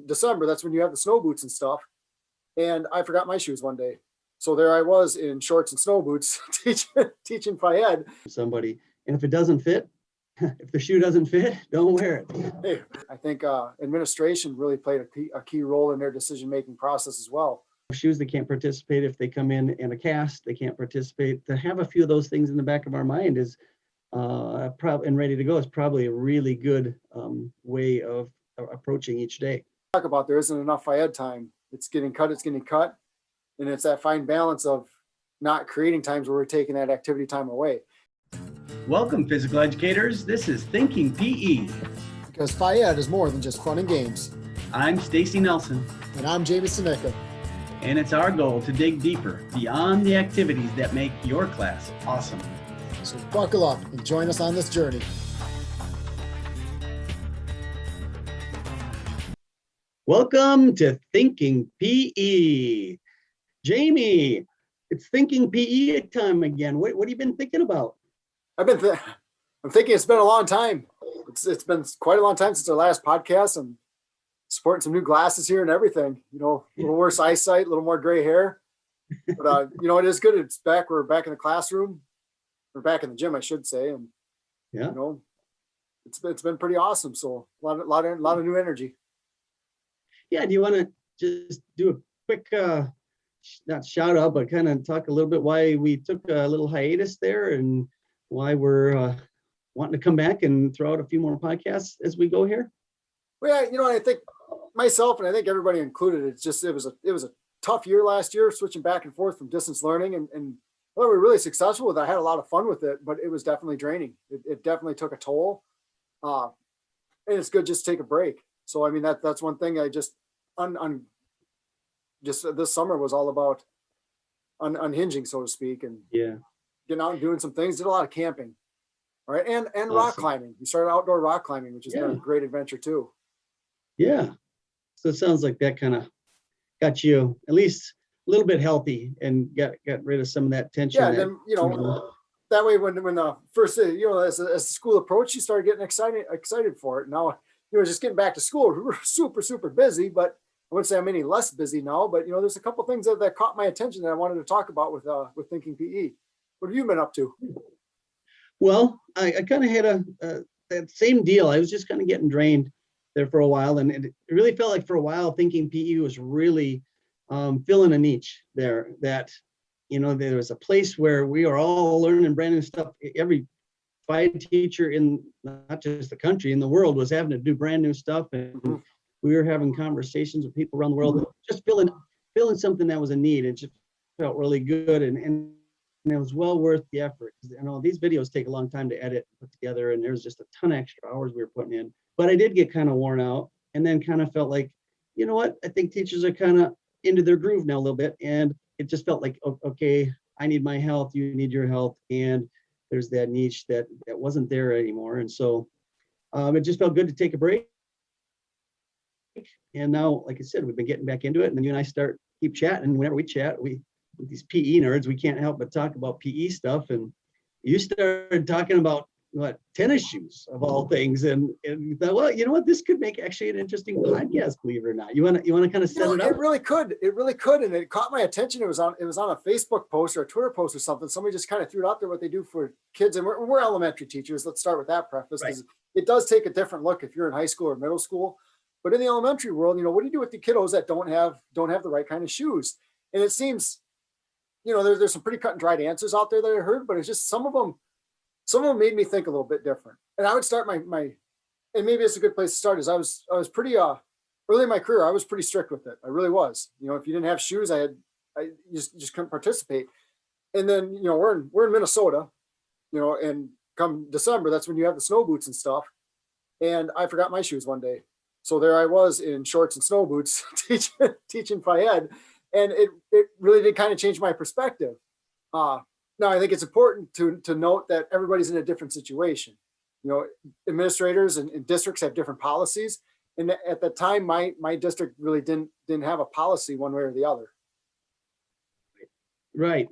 December, that's when you have the snow boots and stuff. And I forgot my shoes one day. So there I was in shorts and snow boots teaching Fayed. Somebody, and if it doesn't fit, if the shoe doesn't fit, don't wear it. Hey, I think administration really played a key role in their decision-making process as well. Shoes that can't participate if they come in a cast, they can't participate. To have a few of those things in the back of our mind is probably and ready to go is probably a really good way of approaching each day. Talk about there isn't enough Fayed time. It's getting cut, and it's that fine balance of not creating times where we're taking that activity time away. Welcome, physical educators. This is Thinking PE. Because Fayed is more than just fun and games. I'm Stacy Nelson. And I'm Jamie Seneca. And it's our goal to dig deeper beyond the activities that make your class awesome. So buckle up and join us on this journey. Welcome to Thinking PE. Jamie, it's Thinking PE time again. What have you been thinking about? I'm thinking it's been a long time. It's been quite a long time since our last podcast. I'm sporting some new glasses here and everything. You know, a little worse eyesight, a little more gray hair. But you know, it is good. It's back. We're back in the classroom. We're back in the gym, I should say. And yeah, you know, it's been pretty awesome. So a lot of new energy. Yeah. Do you want to just do a quick, not shout out, but kind of talk a little bit why we took a little hiatus there and why we're wanting to come back and throw out a few more podcasts as we go here? Well, yeah, you know, I think myself and I think everybody included, it was a tough year last year, switching back and forth from distance learning, and well, we were really successful with it. I had a lot of fun with it, but it was definitely draining. It definitely took a toll, and it's good just to take a break. So I mean that's one thing I just just this summer was all about unhinging, so to speak, and yeah, getting out and doing some things. Did a lot of camping, all right, and awesome. Rock climbing. We started outdoor rock climbing, which has been a great adventure too. Yeah, so it sounds like that kind of got you at least a little bit healthy and got rid of some of that tension. Yeah, then you know that way when the first you know as the school approached, you started getting excited for it. Now you know just getting back to school, we were super busy, but I wouldn't say I'm any less busy now. But you know there's a couple things that caught my attention that I wanted to talk about with Thinking PE. What have you been up to? Well, I kind of had that same deal. I was just kind of getting drained there for a while, and it really felt like for a while Thinking PE was really filling a niche there. That you know there was a place where we are all learning brand new stuff. Every FIDE teacher in not just the country, in the world, was having to do brand new stuff, and we were having conversations with people around the world, just filling something that was a need. It just felt really good, and it was well worth the effort. You know, these videos take a long time to edit and put together, and there's just a ton of extra hours we were putting in. But I did get kind of worn out, and then kind of felt like, you know what, I think teachers are kind of into their groove now a little bit, and it just felt like, okay, I need my health, you need your health, and there's that niche that wasn't there anymore. And so it just felt good to take a break. And now, like I said, we've been getting back into it, and then you and I keep chatting, and whenever we chat, these PE nerds, we can't help but talk about PE stuff. And you started talking about tennis shoes of all things, and you thought, well, you know what, this could make actually an interesting podcast, believe it or not. You want to kind of set it up? It really could, and it caught my attention. It was on a Facebook post or a Twitter post or something. Somebody just kind of threw it out there what they do for kids, and we're elementary teachers. Let's start with that preface, because it does take a different look if you're in high school or middle school. But in the elementary world, you know, what do you do with the kiddos that don't have the right kind of shoes? And it seems, you know, there's some pretty cut and dried answers out there that I heard, but it's just some of them made me think a little bbit different. And I would start and maybe it's a good place to start, is I was pretty early in my career, I was pretty strict with it. I really was. You know, if you didn't have shoes, I just couldn't participate. And then, you know, we're in Minnesota, you know, and come December, that's when you have the snow boots and stuff. And I forgot my shoes one day. So there I was in shorts and snow boots teaching Fayed, and it really did kind of change my perspective. Now I think it's important to note that everybody's in a different situation. You know, administrators and districts have different policies, and at the time, my district really didn't have a policy one way or the other. Right.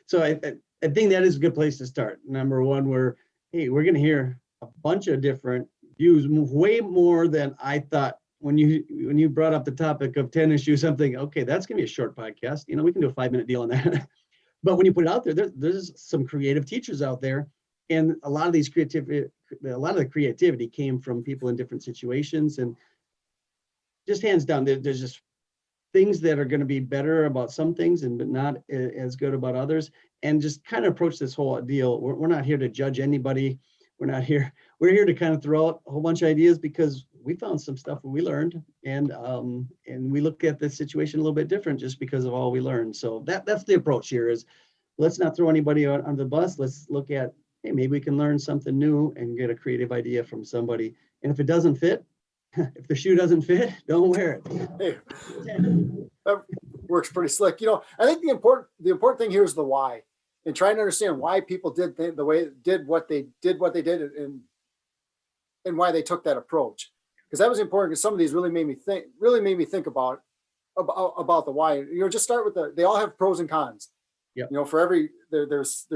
So I think that is a good place to start. Number one, we're going to hear a bunch of different views, way more than I thought when you brought up the topic of tennis shoes, I'm thinking, okay, that's gonna be a short podcast. We can do a 5-minute deal on that. But when you put it out there, there's some creative teachers out there, and a lot of the creativity came from people in different situations, and just hands down, there's just things that are going to be better about some things and but not as good about others. And just kind of approach this whole deal. We're not here to judge anybody. We're here to kind of throw out a whole bunch of ideas because we found some stuff that we learned, and we look at the situation a little bit different just because of all we learned. So that's the approach here is, let's not throw anybody on the bus. Let's look at, hey, maybe we can learn something new and get a creative idea from somebody. And if it doesn't fit, if the shoe doesn't fit, don't wear it. Hey, that works pretty slick. I think the important thing here is the why, and trying to understand why people did what they did and why they took that approach. Because that was important, because some of these really made me think about the why. Just start with they all have pros and cons. Yeah. For every there's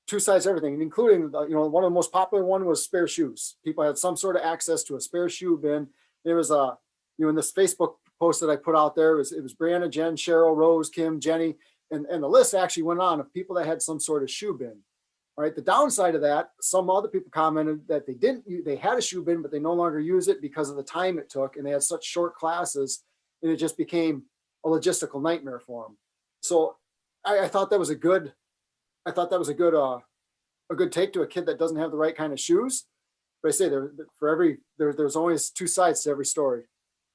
two sides to everything, including one of the most popular one was spare shoes. People had some sort of access to a spare shoe bin. There was in this Facebook post that I put out there, it was Brianna, Jen, Cheryl, Rose, Kim, Jenny, and the list actually went on of people that had some sort of shoe bin. All right. The downside of that, some other people commented that they had a shoe bin, but they no longer use it because of the time it took, and they had such short classes, and it just became a logistical nightmare for them. So I thought that was a good take to a kid that doesn't have the right kind of shoes. But I say there's always two sides to every story.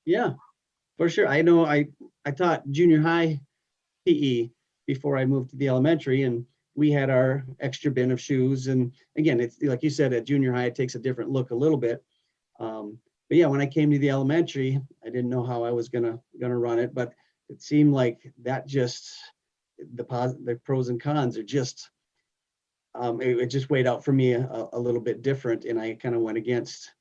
Yeah, for sure. I know I taught junior high PE before I moved to the elementary, and we had our extra bin of shoes. And again, it's like you said, at junior high, it takes a different look a little bit. But yeah, when I came to the elementary, I didn't know how I was gonna run it, but it seemed like that just the pros and cons are just it just weighed out for me a little bit different, and I kind of went against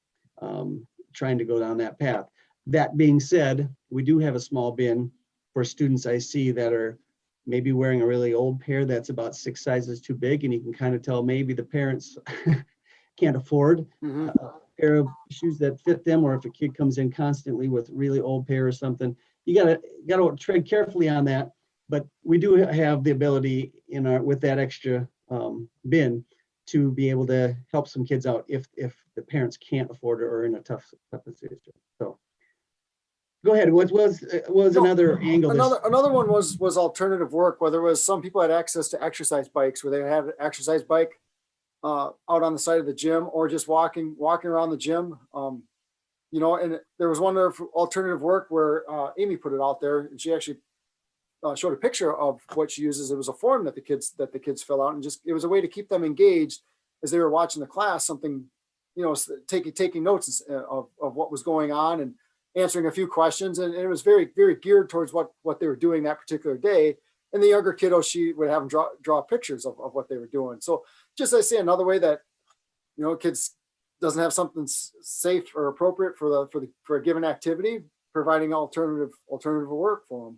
trying to go down that path. That being said, we do have a small bin for students I see that are maybe wearing a really old pair that's about 6 sizes too big, and you can kind of tell maybe the parents can't afford a pair of shoes that fit them, or if a kid comes in constantly with really old pair or something, you gotta tread carefully on that. But we do have the ability with that extra bin to be able to help some kids out if the parents can't afford it or are in a tough situation. So go ahead. What was another angle? Another one was alternative work, whether it was some people had access to exercise bikes, where they had an exercise bike out on the side of the gym, or just walking around the gym. And there was one alternative work where Amy put it out there, and she actually showed a picture of what she uses. It was a form that the kids fill out, and just it was a way to keep them engaged as they were watching the class. Something, taking notes of what was going on and answering a few questions, and it was very, very geared towards what they were doing that particular day. And the younger kiddos, she would have them draw pictures of what they were doing. So just I say another way that kids doesn't have something safe or appropriate for a given activity, providing alternative work for them.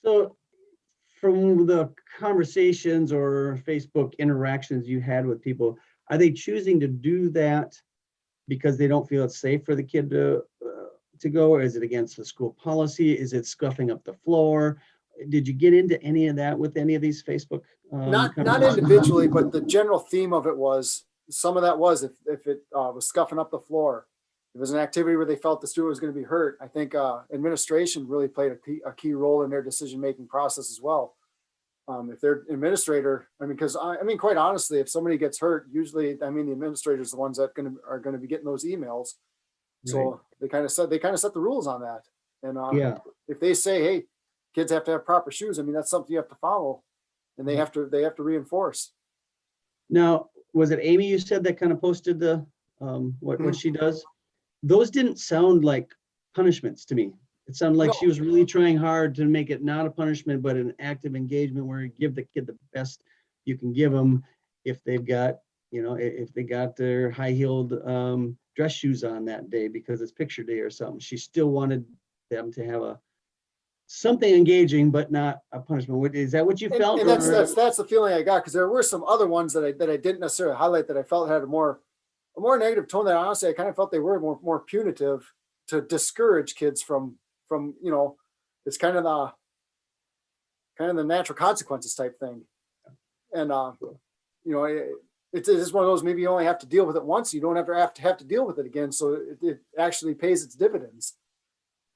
So from the conversations or Facebook interactions you had with people, are they choosing to do that because they don't feel it's safe for the kid to go, or is it against the school policy? Is it scuffing up the floor? Did you get into any of that with any of these Facebook? Not individually, but the general theme of it was, some of that was if it was scuffing up the floor. If it was an activity where they felt the student was going to be hurt, I think administration really played a key role in their decision-making process as well. If their administrator, because quite honestly, if somebody gets hurt, usually, the administrator is the ones that are going to be getting those emails. Right. So they kind of set the rules on that. And if they say, hey, kids have to have proper shoes, that's something you have to follow, and they have to reinforce. Now, was it Amy you said that kind of posted the what she does? Those didn't sound like punishments to me. It sounded like she was really trying hard to make it not a punishment, but an active engagement where you give the kid the best you can give them if they've got, if they got their high-heeled dress shoes on that day because it's picture day or something. She still wanted them to have something engaging, but not a punishment. Is that what you felt? And that's the feeling I got, because there were some other ones that I didn't necessarily highlight that I felt had a more negative tone, that honestly I kind of felt they were more punitive to discourage kids from, it's kind of the natural consequences type thing. And, it's just one of those, maybe you only have to deal with it once. You don't have to deal with it again. So it actually pays its dividends.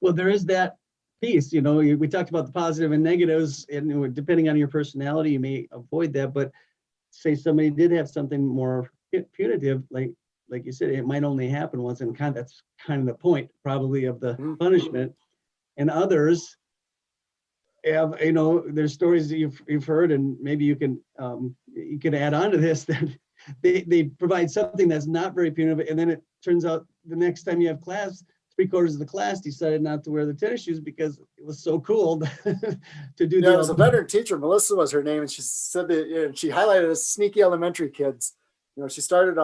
Well, there is that piece, we talked about the positive and negatives, and depending on your personality, you may avoid that. But say somebody did have something more punitive, like you said, it might only happen once, and that's kind of the point probably of the punishment. And others have, there's stories that you've heard, and maybe you can add on to this, that they provide something that's not very punitive, and then it turns out the next time you have class, 3/4 of the class decided not to wear the tennis shoes because it was so cool to do. Yeah, it was a veteran teacher. Melissa was her name, and she said that she highlighted as sneaky elementary kids. She started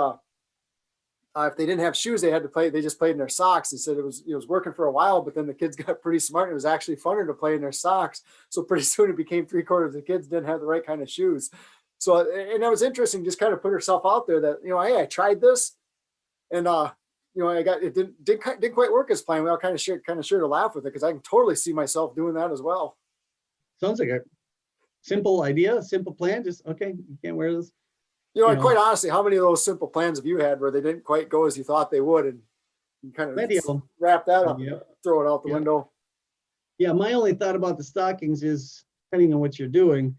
if they didn't have shoes, they had to play. They just played in their socks. And said it was working for a while, but then the kids got pretty smart. And it was actually funner to play in their socks. So pretty soon it became 3/4 of the kids didn't have the right kind of shoes. So, and that was interesting. Just kind of put herself out there that hey, I tried this, and it didn't quite work as planned. We all kind of shared to laugh with it, because I can totally see myself doing that as well. Sounds like a simple idea, simple plan. Just okay, you can't wear this. And quite honestly, how many of those simple plans have you had where they didn't quite go as you thought they would, and you kind of wrap that up, throw it out the window? Yeah, my only thought about the stockings is, depending on what you're doing,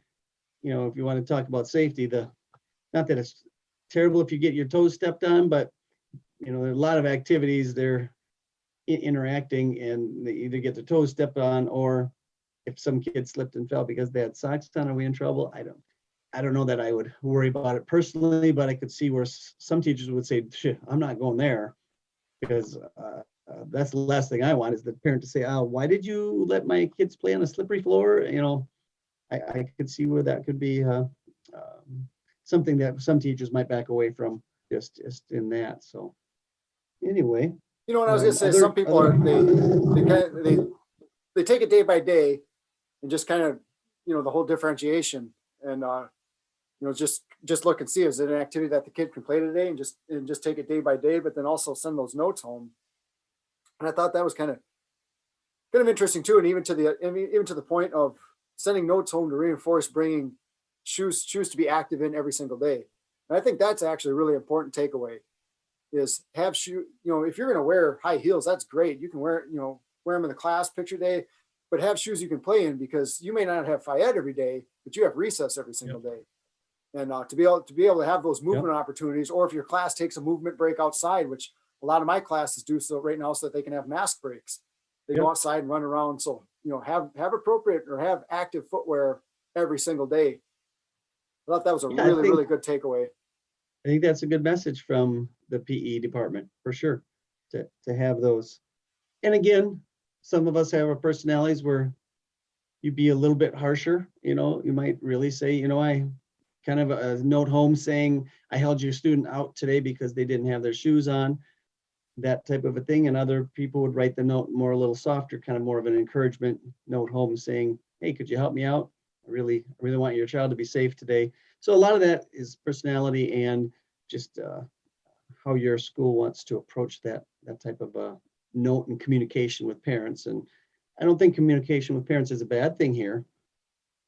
if you want to talk about safety, not that it's terrible if you get your toes stepped on, but there are a lot of activities they're interacting, and they either get their toes stepped on, or if some kid slipped and fell because they had socks on, are we in trouble? I don't know that I would worry about it personally, but I could see where some teachers would say, shit, I'm not going there, because that's the last thing I want, is the parent to say, oh, why did you let my kids play on a slippery floor? I could see where that could be something that some teachers might back away from, just in that. So anyway. What I was going to say, some people they take it day by day, and just kind of, the whole differentiation, and just look and see, is it an activity that the kid can play today, and just take it day by day, but then also send those notes home. And I thought that was kind of interesting too. And even to the point of sending notes home to reinforce bringing shoes to be active in every single day. And I think that's actually a really important takeaway, is have shoe, if you're going to wear high heels, that's great. You can wear them in the class picture day, but have shoes you can play in, because you may not have FIED every day, but you have recess every single day. And to be able to have those movement opportunities, or if your class takes a movement break outside, which a lot of my classes do so right now, so that they can have mask breaks. They go outside and run around. So, have appropriate or have active footwear every single day. I thought that was a really good takeaway. I think that's a good message from the PE department, for sure, to have those. And again, some of us have our personalities where you'd be a little bit harsher. You might really say, I kind of a note home saying, I held your student out today because they didn't have their shoes on, that type of a thing. And other people would write the note more a little softer, kind of more of an encouragement note home saying, hey, could you help me out? I really want your child to be safe today. So a lot of that is personality, and just how your school wants to approach that type of note and communication with parents. And I don't think communication with parents is a bad thing here,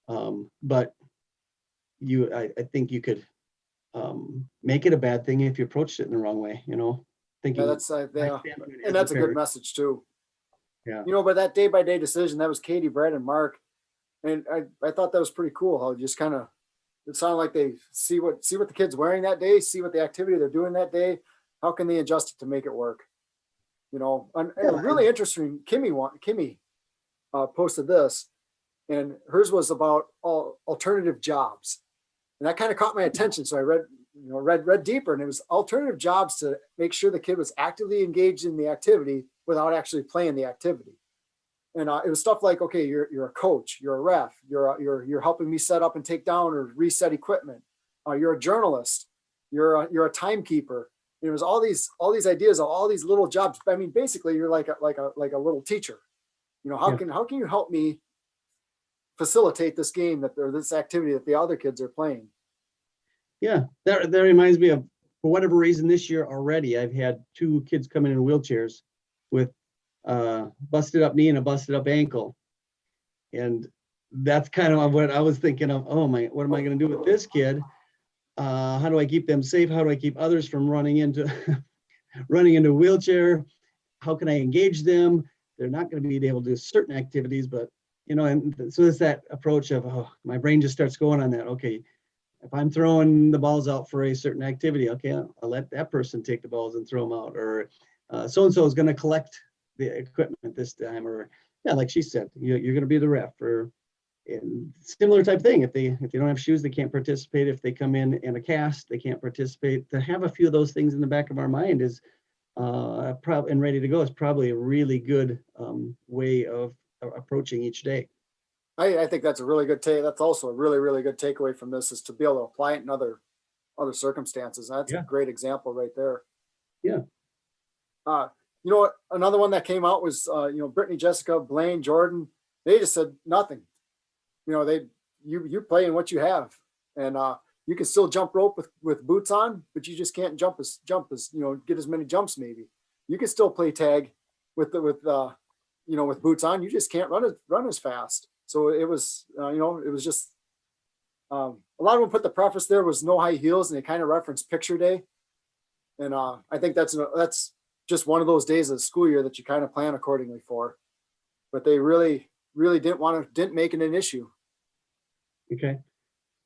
but I think you could make it a bad thing if you approached it in the wrong way. Thinking that's and that's a good message too. Yeah. But that day by day decision, that was Katie, Brad, and Mark, and I thought that was pretty cool. How just kind of, it sounded like they see what the kid's wearing that day, see what the activity they're doing that day. How can they adjust it to make it work? And really interesting. Kimmy posted this, and hers was about alternative jobs, and that kind of caught my attention. So I read deeper, and it was alternative jobs to make sure the kid was actively engaged in the activity without actually playing the activity. And it was stuff like, okay, you're a coach, you're a ref, you're helping me set up and take down or reset equipment. You're a journalist, you're a timekeeper. And it was all these ideas of all these little jobs. I mean, basically, you're like a little teacher. How can you help me facilitate this game or this activity that the other kids are playing? Yeah, that reminds me of, for whatever reason, this year already, I've had 2 kids come in wheelchairs with busted up knee and a busted up ankle. And that's kind of what I was thinking of. Oh my, what am I going to do with this kid? How do I keep them safe? How do I keep others from running into running into a wheelchair? How can I engage them? They're not going to be able to do certain activities, but and so it's that approach of, oh, my brain just starts going on that. Okay, if I'm throwing the balls out for a certain activity, okay, I'll let that person take the balls and throw them out. Or so-and-so is going to collect the equipment this time. Or yeah, like she said, you're going to be the ref. Or similar type thing. If they don't have shoes, they can't participate. If they come in a cast, they can't participate. To have a few of those things in the back of our mind is probably, and ready to go, is probably a really good way of approaching each day. I think that's a really good take. That's also a really, really good takeaway from this, is to be able to apply it in other circumstances. That's a great example right there. Yeah. Another one that came out was, Brittany, Jessica, Blaine, Jordan. They just said nothing. You play in what you have, and you can still jump rope with boots on, but you just can't jump as get as many jumps. Maybe you can still play tag with boots on. You just can't run as fast. So it was, it was just a lot of them put the preface there was no high heels, and they kind of referenced picture day. And I think that's just one of those days of the school year that you kind of plan accordingly for. But they really didn't make it an issue. Okay.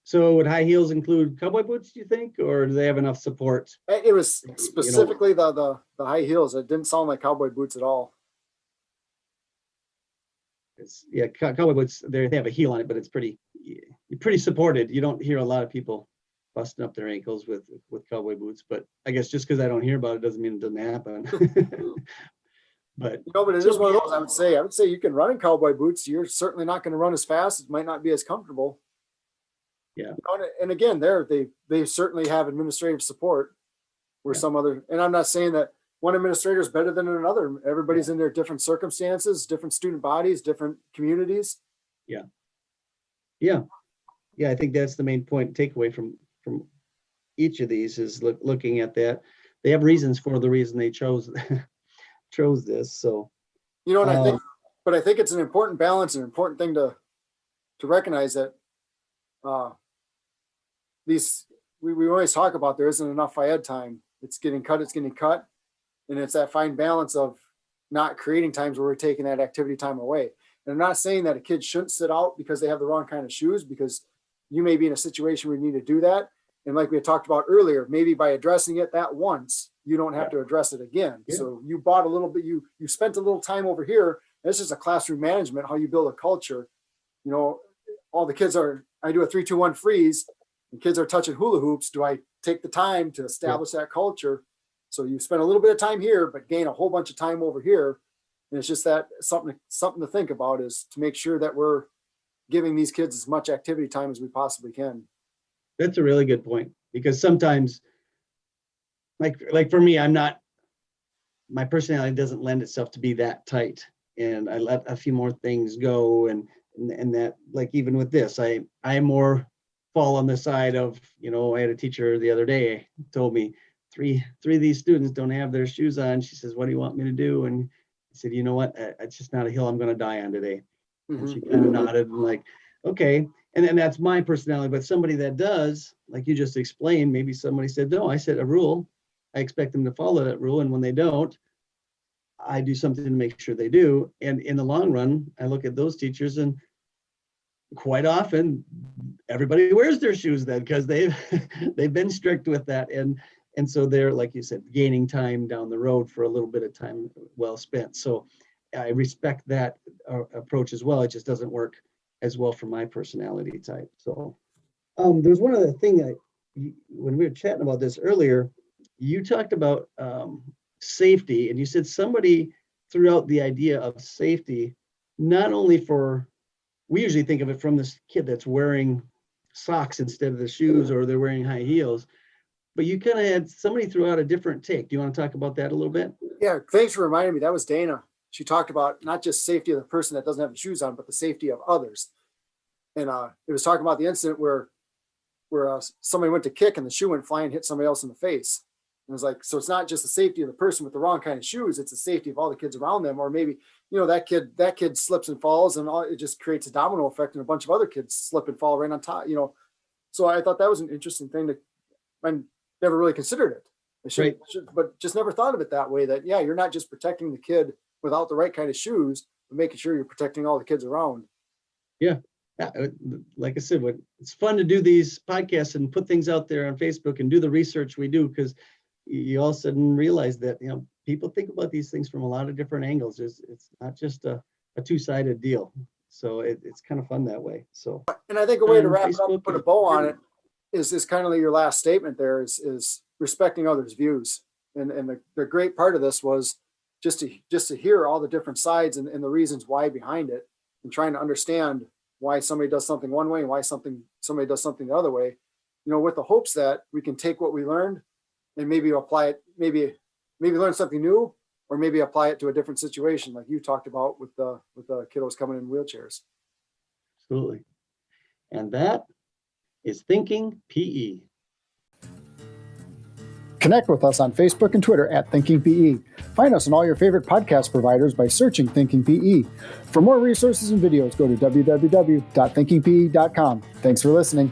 So would high heels include cowboy boots, do you think, or do they have enough support? It was specifically the high heels. It didn't sound like cowboy boots at all. Cowboy boots, they have a heel on it, but it's pretty supported. You don't hear a lot of people busting up their ankles with cowboy boots, but I guess just because I don't hear about it doesn't mean it doesn't happen. But it is one of those. I would say you can run in cowboy boots. You're certainly not going to run as fast. It might not be as comfortable. Yeah. And again, they certainly have administrative support where some other, and I'm not saying that one administrator is better than another. Everybody's in their different circumstances, different student bodies, different communities. Yeah. I think that's the main point takeaway from each of these is looking at that. They have reasons for the reason they chose this. So, and I think it's an important balance, an important thing to recognize that we always talk about there isn't enough ed time. It's getting cut. And it's that fine balance of not creating times where we're taking that activity time away. And I'm not saying that a kid shouldn't sit out because they have the wrong kind of shoes, because you may be in a situation where you need to do that. And like we had talked about earlier, maybe by addressing it that once, you don't have to address it again. Yeah. So you bought a little bit, you spent a little time over here. This is a classroom management, how you build a culture. All the kids I do a 3-2-1 freeze, and kids are touching hula hoops. Do I take the time to establish that culture? So you spend a little bit of time here, but gain a whole bunch of time over here. And it's just that something to think about, is to make sure that we're giving these kids as much activity time as we possibly can. That's a really good point, because sometimes, like for me, my personality doesn't lend itself to be that tight, and I let a few more things go, and that, like even with this, I more fall on the side of, I had a teacher the other day told me three of these students don't have their shoes on. She says, "What do you want me to do?" And I said, "You know what? It's just not a hill I'm going to die on today." Mm-hmm. And she kind of nodded and like, okay. And then that's my personality. But somebody that does, like you just explained, maybe somebody said, "No, I set a rule. I expect them to follow that rule. And when they don't, I do something to make sure they do." And in the long run, I look at those teachers, and quite often everybody wears their shoes then, because they've been strict with that. And so they're, like you said, gaining time down the road for a little bit of time well spent. So I respect that approach as well. It just doesn't work as well for my personality type. So there's one other thing that when we were chatting about this earlier, you talked about safety, and you said somebody threw out the idea of safety, not only for, we usually think of it from this kid that's wearing socks instead of the shoes, or they're wearing high heels, but you kind of had somebody threw out a different take. Do you want to talk about that a little bit? Yeah, thanks for reminding me. That was Dana. She talked about not just safety of the person that doesn't have the shoes on, but the safety of others. And it was talking about the incident where somebody went to kick and the shoe went flying and hit somebody else in the face. it was like, so it's not just the safety of the person with the wrong kind of shoes, it's the safety of all the kids around them. Or maybe, that kid slips and falls, and it just creates a domino effect, and a bunch of other kids slip and fall right on top, So I thought that was an interesting thing I never really considered it. I should, but just never thought of it that way, that, yeah, you're not just protecting the kid without the right kind of shoes, but making sure you're protecting all the kids around. Yeah. Like I said, it's fun to do these podcasts and put things out there on Facebook and do the research we do, because you all of a sudden realize that, people think about these things from a lot of different angles. It's not just a two-sided deal. So it's kind of fun that way. So, and I think a way to wrap it up and put a bow on it is kind of your last statement there is respecting others' views. And the great part of this was just to hear all the different sides and the reasons why behind it, and trying to understand why somebody does something one way and why somebody does something the other way, with the hopes that we can take what we learned and maybe apply it, maybe learn something new, or maybe apply it to a different situation, like you talked about with the kiddos coming in wheelchairs. Absolutely. And that is Thinking PE. Connect with us on Facebook and Twitter at Thinking PE. Find us on all your favorite podcast providers by searching Thinking PE. For more resources and videos, go to www.thinkingpe.com. Thanks for listening.